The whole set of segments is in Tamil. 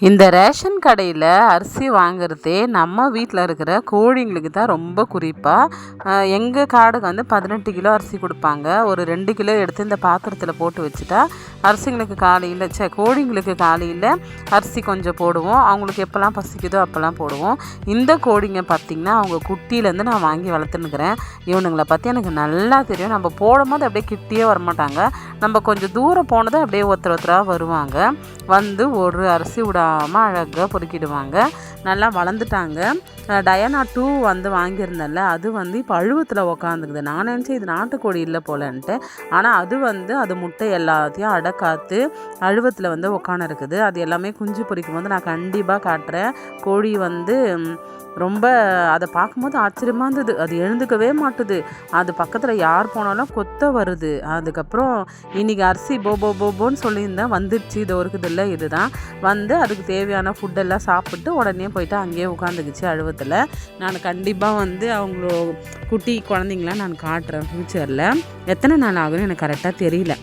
இந்த ரேஷன் கடையில் அரிசி வாங்குறதே நம்ம வீட்டில் இருக்கிற கோழிங்களுக்கு தான் ரொம்ப குறிப்பாக. எங்கள் காடுக்கு வந்து 18 கிலோ அரிசி கொடுப்பாங்க. ஒரு 2 கிலோ எடுத்து இந்த பாத்திரத்தில் போட்டு வச்சுட்டா அரிசிங்களுக்கு கோழிங்களுக்கு காலையில் அரிசி கொஞ்சம் போடுவோம். அவங்களுக்கு எப்போல்லாம் பசிக்குதோ அப்போல்லாம் போடுவோம். இந்த கோழிங்க பார்த்திங்கன்னா அவங்க குட்டியிலேருந்து நான் வாங்கி வளர்த்துன்னுக்கிறேன். இவனுங்களை பற்றி எனக்கு நல்லா தெரியும். நம்ம போடும்போது அப்படியே கிட்டியே வரமாட்டாங்க. நம்ம கொஞ்சம் தூரம் போனதை அப்படியே ஒருத்தராக வருவாங்க. வந்து ஒரு அரிசி விடாமல் அழகாக பொறுக்கிடுவாங்க. நல்லா வளர்ந்துட்டாங்க. டயானா 2 வந்து வாங்கியிருந்தேன்ல, அது வந்து இப்போ அழுவத்தில் உக்காந்துக்குது. நான் நினச்சேன் இது நாட்டுக்கோழி இல்லை போலன்ட்டு. ஆனால் அது வந்து அது முட்டை எல்லாத்தையும் அடக்காத்து அழுவத்தில் வந்து உக்காந்துருக்குது. அது எல்லாமே குஞ்சு பொரிக்கும் போது நான் கண்டிப்பாக காட்டுறேன். கோழி வந்து ரொம்ப அதை பார்க்கும்போது ஆச்சரியமாக இருந்தது. அது எழுந்துக்கவே மாட்டுது. அது பக்கத்தில் யார் போனாலும் கொத்த வருது. அதுக்கப்புறம் இன்றைக்கி அரிசி போன்னு சொல்லியிருந்தேன். வந்துடுச்சு. இது இருக்குது இல்லை, இதுதான் வந்து அதுக்கு தேவையான ஃபுட்டெல்லாம் சாப்பிட்டு உடனே போயிட்டு அங்கேயே உட்காந்துக்குச்சு அழுவத்தில். நான் கண்டிப்பாக வந்து அவங்களோ குட்டி குழந்தைங்களாம் நான் காட்டுறேன் ஃப்யூச்சரில். எத்தனை நாள் ஆகுன்னு எனக்கு கரெக்டாக தெரியல.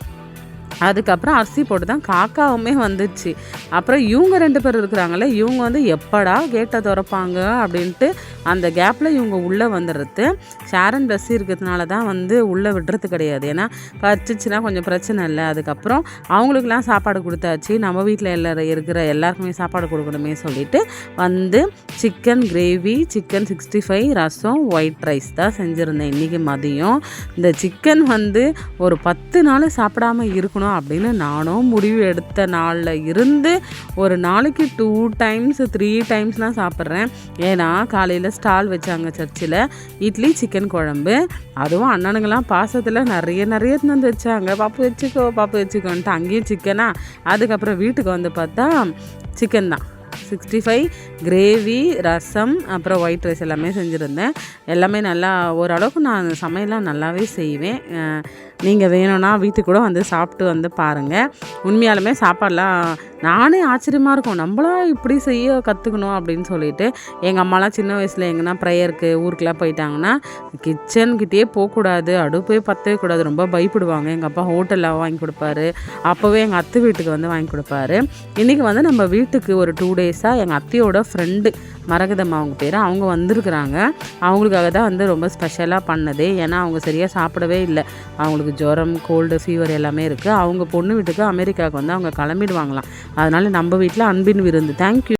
அதுக்கப்புறம் அரிசி போட்டு தான் காக்காவுமே வந்துச்சு. அப்புறம் இவங்க 2 பேர் இருக்கிறாங்களே, இவங்க வந்து எப்படா கேட்டை திறப்பாங்க அப்படின்ட்டு அந்த கேப்பில் இவங்க உள்ளே வந்துடுறது. ஷேரன் பஸ் இருக்கிறதுனால தான் வந்து உள்ளே விடுறது கிடையாது. ஏன்னா பச்சிச்சுன்னா கொஞ்சம் பிரச்சனை இல்லை. அதுக்கப்புறம் அவங்களுக்கெல்லாம் சாப்பாடு கொடுத்தாச்சு. நம்ம வீட்டில் இருக்கிற எல்லாருக்குமே சாப்பாடு கொடுக்கணுமே சொல்லிட்டு வந்து சிக்கன் கிரேவி, சிக்கன் 65, ரசம், ஒயிட் ரைஸ் தான் செஞ்சுருந்தேன் இன்றைக்கி மதியம். இந்த சிக்கன் வந்து ஒரு 10 நாள் சாப்பிடாமல் இருக்கணும் அப்படின்னு நானும் முடிவு எடுத்த நாளில் இருந்து ஒரு நாளைக்கு 2 டைம்ஸ் 3 டைம்ஸ்லாம் சாப்பிட்றேன். ஏன்னா காலையில் ஸ்டால் வச்சாங்க சர்ச்சில், இட்லி சிக்கன் குழம்பு. அதுவும் அண்ணனுங்கெல்லாம் பாசத்தில் நிறைய வந்து வச்சாங்க. பாப்பு வச்சுக்கோன்ட்டு அங்கேயும் சிக்கனா. அதுக்கப்புறம் வீட்டுக்கு வந்து பார்த்தா சிக்கன் தான். 65 கிரேவி, ரசம், அப்புறம் ஒயிட் ரைஸ் எல்லாமே செஞ்சுருந்தேன். எல்லாமே நல்லா ஓரளவுக்கு நான் சமையலாம் நல்லாவே செய்வேன். நீங்கள் வேணும்னா வீட்டுக்கு கூட வந்து சாப்பிட்டு வந்து பாருங்கள். உண்மையாலுமே சாப்பாடெலாம் நானே ஆச்சரியமாக இருக்கும். நம்மளாம் இப்படி செய்ய கற்றுக்கணும் அப்படின்னு சொல்லிட்டு. எங்கள் அம்மாலாம் சின்ன வயசில் எங்கன்னா ப்ரேயருக்கு ஊருக்கெலாம் போயிட்டாங்கன்னா கிச்சன்கிட்டே போகக்கூடாது, அடுப்பே பற்றவே கூடாது, ரொம்ப பயப்படுவாங்க. எங்கள் அப்பா ஹோட்டலில் வாங்கி கொடுப்பாரு. அப்போவே எங்கள் அத்தை வீட்டுக்கு வந்து வாங்கி கொடுப்பாரு. இன்றைக்கி வந்து நம்ம வீட்டுக்கு ஒரு 2 டேஸாக எங்கள் அத்தையோட ஃப்ரெண்டு மரகதம்மா அவங்க பேர், அவங்க வந்திருக்குறாங்க. அவங்களுக்காக தான் வந்து ரொம்ப ஸ்பெஷலாக பண்ணதே. ஏன்னா அவங்க சரியாக சாப்பிடவே இல்லை. அவங்களுக்கு ஜுரம், கோல்டு, ஃபீவர் எல்லாமே இருக்குது. அவங்க பொண்ணு வீட்டுக்கு அமெரிக்காவுக்கு வந்து அவங்க கிளம்பிடுவாங்களாம். அதனால் நம்ம வீட்டில் அன்பின் விருந்து. தேங்க்யூ.